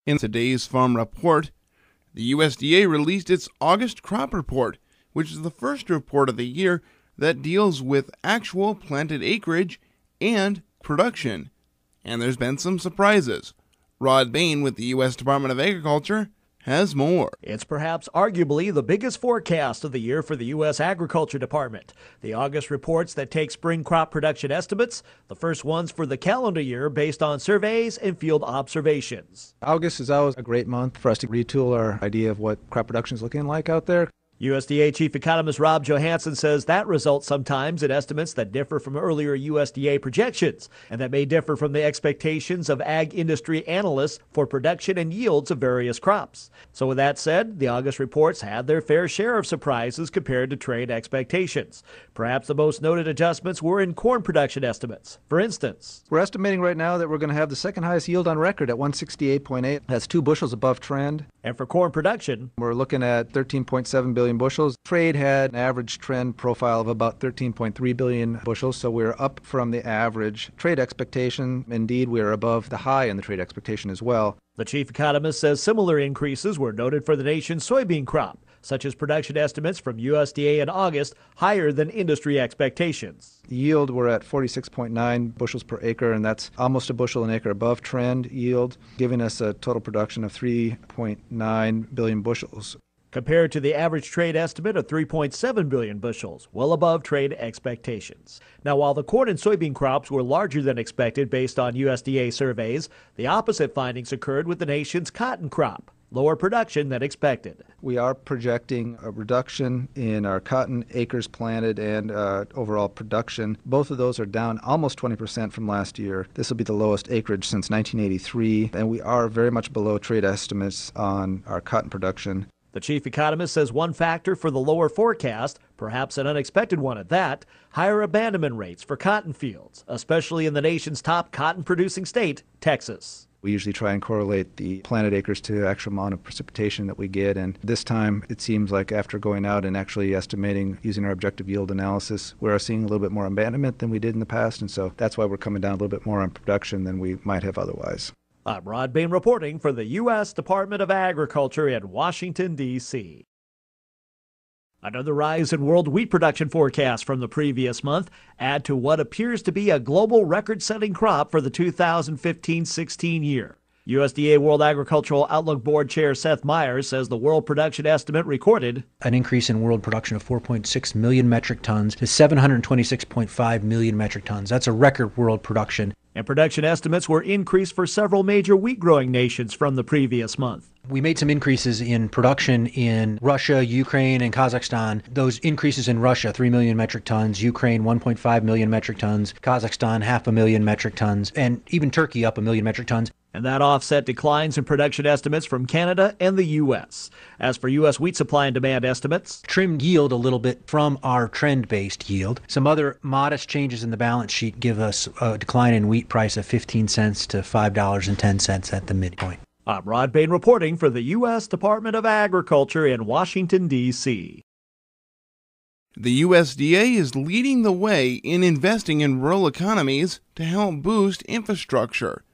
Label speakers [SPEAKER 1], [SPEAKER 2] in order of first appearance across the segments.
[SPEAKER 1] In today's Farm Report, the USDA released its August crop report, which is the first report of the year that deals with actual planted acreage and production. And there's been some surprises. Rod Bain with the U.S. Department of Agriculture has more.
[SPEAKER 2] It's perhaps arguably the biggest forecast of the year for the U.S. Agriculture Department. The August reports that take spring crop production estimates, the first ones for the calendar year based on surveys and field observations.
[SPEAKER 3] August is always a great month for us to retool our idea of what crop production is looking like out there.
[SPEAKER 2] USDA Chief Economist Rob Johansson says that results sometimes in estimates that differ from earlier USDA projections, and that may differ from the expectations of ag industry analysts for production and yields of various crops. So with that said, the August reports had their fair share of surprises compared to trade expectations. Perhaps the most noted adjustments were in corn production estimates. For instance,
[SPEAKER 3] we're estimating right now that we're going to have the second highest yield on record at 168.8. That's 2 bushels above trend.
[SPEAKER 2] And for corn production,
[SPEAKER 3] we're looking at 13.7 billion bushels. Trade had an average trend profile of about 13.3 billion bushels, so we're up from the average trade expectation. Indeed, we're above the high in the trade expectation as well.
[SPEAKER 2] The chief economist says similar increases were noted for the nation's soybean crop, such as production estimates from USDA in August higher than industry expectations.
[SPEAKER 3] The yield, we're at 46.9 bushels per acre, and that's almost a bushel an acre above trend yield, giving us a total production of 3.9 billion bushels.
[SPEAKER 2] Compared to the average trade estimate of 3.7 billion bushels, well above trade expectations. Now, while the corn and soybean crops were larger than expected based on USDA surveys, the opposite findings occurred with the nation's cotton crop. Lower production than expected.
[SPEAKER 3] We are projecting a reduction in our cotton acres planted and overall production. Both of those are down almost 20% from last year. This will be the lowest acreage since 1983, and we are very much below trade estimates on our cotton production.
[SPEAKER 2] The chief economist says one factor for the lower forecast, perhaps an unexpected one at that, higher abandonment rates for cotton fields, especially in the nation's top cotton-producing state, Texas.
[SPEAKER 3] We usually try and correlate the planted acres to the actual amount of precipitation that we get, and this time it seems like after going out and actually estimating using our objective yield analysis, we are seeing a little bit more abandonment than we did in the past, and so that's why we're coming down a little bit more on production than we might have otherwise.
[SPEAKER 2] I'm Rod Bain reporting for the U.S. Department of Agriculture in Washington, D.C. Another rise in world wheat production forecast from the previous month add to what appears to be a global record-setting crop for the 2015-16 year. USDA World Agricultural Outlook Board Chair Seth Myers says the world production estimate recorded
[SPEAKER 4] an increase in world production of 4.6 million metric tons to 726.5 million metric tons. That's a record world production.
[SPEAKER 2] And production estimates were increased for several major wheat-growing nations from the previous month.
[SPEAKER 4] We made some increases in production in Russia, Ukraine, and Kazakhstan. Those increases in Russia, 3 million metric tons, Ukraine, 1.5 million metric tons, Kazakhstan, 500,000 metric tons, and even Turkey up 1 million metric tons.
[SPEAKER 2] And that offset declines in production estimates from Canada and the U.S. As for U.S. wheat supply and demand estimates,
[SPEAKER 4] trimmed yield a little bit from our trend-based yield. Some other modest changes in the balance sheet give us a decline in wheat price of 15 cents to $5.10 at the midpoint.
[SPEAKER 2] I'm Rod Bain reporting for the U.S. Department of Agriculture in Washington, D.C.
[SPEAKER 1] The USDA is leading the way in investing in rural economies to help boost infrastructure.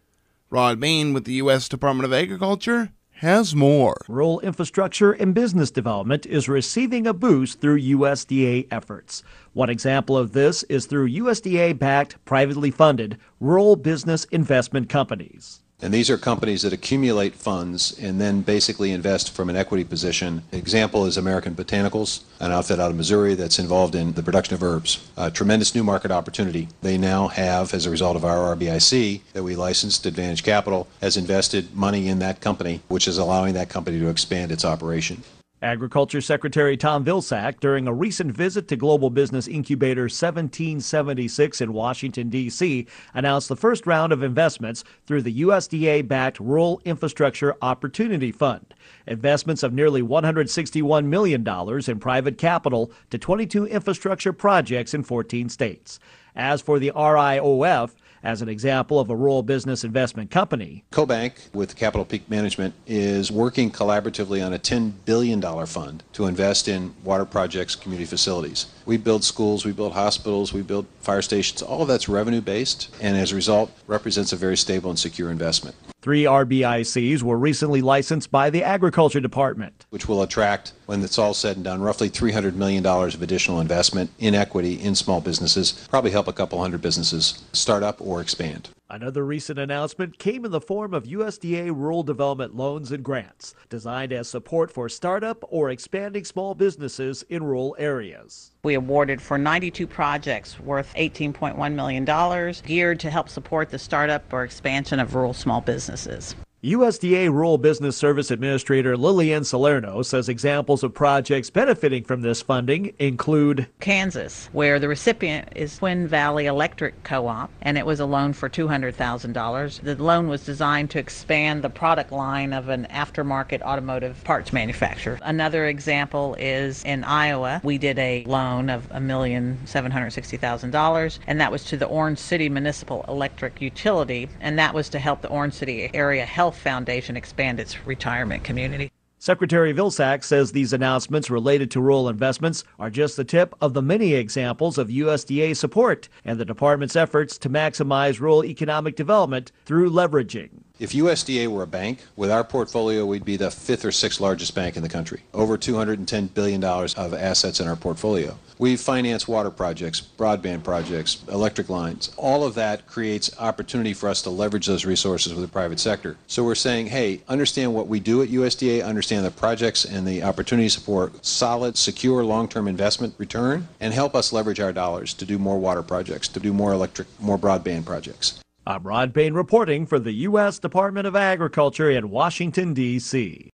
[SPEAKER 1] Rod Bain with the U.S. Department of Agriculture has more.
[SPEAKER 2] Rural infrastructure and business development is receiving a boost through USDA efforts. One example of this is through USDA-backed, privately funded rural business investment companies.
[SPEAKER 5] And these are companies that accumulate funds and then basically invest from an equity position. Example is American Botanicals, an outfit out of Missouri that's involved in the production of herbs. A tremendous new market opportunity. They now have, as a result of our RBIC that we licensed, Advantage Capital has invested money in that company, which is allowing that company to expand its operation.
[SPEAKER 2] Agriculture Secretary Tom Vilsack, during a recent visit to Global Business Incubator 1776 in Washington, D.C., announced the first round of investments through the USDA-backed Rural Infrastructure Opportunity Fund. Investments of nearly $161 million in private capital to 22 infrastructure projects in 14 states. As for the RIOF, as an example of a rural business investment company,
[SPEAKER 5] CoBank, with Capital Peak Management, is working collaboratively on a $10 billion fund to invest in water projects, community facilities. We build schools, we build hospitals, we build fire stations. All of that's revenue-based, and as a result, represents a very stable and secure investment.
[SPEAKER 2] 3 RBICs were recently licensed by the Agriculture Department,
[SPEAKER 5] which will attract, when it's all said and done, roughly $300 million of additional investment in equity in small businesses, probably help a couple hundred businesses start up or expand.
[SPEAKER 2] Another recent announcement came in the form of USDA rural development loans and grants, designed as support for startup or expanding small businesses in rural areas.
[SPEAKER 6] We awarded for 92 projects worth $18.1 million, geared to help support the startup or expansion of rural small businesses.
[SPEAKER 2] USDA Rural Business Service Administrator Lillian Salerno says examples of projects benefiting from this funding include
[SPEAKER 6] Kansas, where the recipient is Twin Valley Electric Co-op, and it was a loan for $200,000. The loan was designed to expand the product line of an aftermarket automotive parts manufacturer. Another example is in Iowa. We did a loan of $1,760,000, and that was to the Orange City Municipal Electric Utility, and that was to help the Orange City Area Health Foundation expand its retirement community.
[SPEAKER 2] Secretary Vilsack says these announcements related to rural investments are just the tip of the many examples of USDA support and the department's efforts to maximize rural economic development through leveraging.
[SPEAKER 5] If USDA were a bank, with our portfolio, we'd be the 5th or 6th largest bank in the country. Over $210 billion of assets in our portfolio. We finance water projects, broadband projects, electric lines. All of that creates opportunity for us to leverage those resources with the private sector. So we're saying, hey, understand what we do at USDA, understand the projects and the opportunities for solid, secure, long-term investment return, and help us leverage our dollars to do more water projects, to do more electric, more broadband projects.
[SPEAKER 2] I'm Rod Payne reporting for the U.S. Department of Agriculture in Washington, D.C.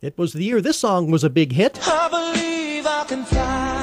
[SPEAKER 7] It was the year this song was a big hit.
[SPEAKER 8] I believe I can fly.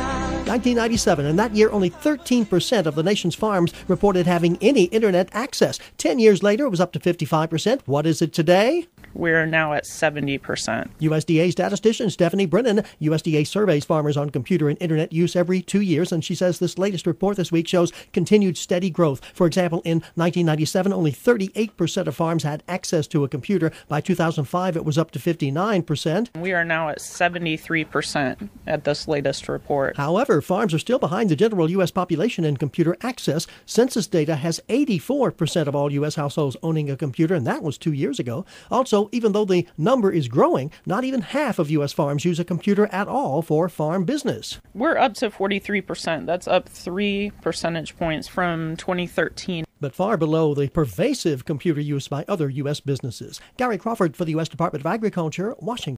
[SPEAKER 7] 1997, and that year only 13% of the nation's farms reported having any internet access. 10 years later, it was up to 55%. What is it today?
[SPEAKER 9] We're now at 70%.
[SPEAKER 7] USDA statistician Stephanie Brennan. USDA surveys farmers on computer and internet use every 2 years, and she says this latest report this week shows continued steady growth. For example, in 1997, only 38% of farms had access to a computer. By 2005, it was up to 59%.
[SPEAKER 9] We are now at 73% at this latest report.
[SPEAKER 7] However, farms are still behind the general U.S. population in computer access. Census data has 84% of all U.S. households owning a computer, and that was 2 years ago. Also, even though the number is growing, not even half of U.S. farms use a computer at all for farm business.
[SPEAKER 9] We're up to 43%. That's up 3 percentage points from 2013.
[SPEAKER 7] But far below the pervasive computer use by other U.S. businesses. Gary Crawford for the U.S. Department of Agriculture, Washington.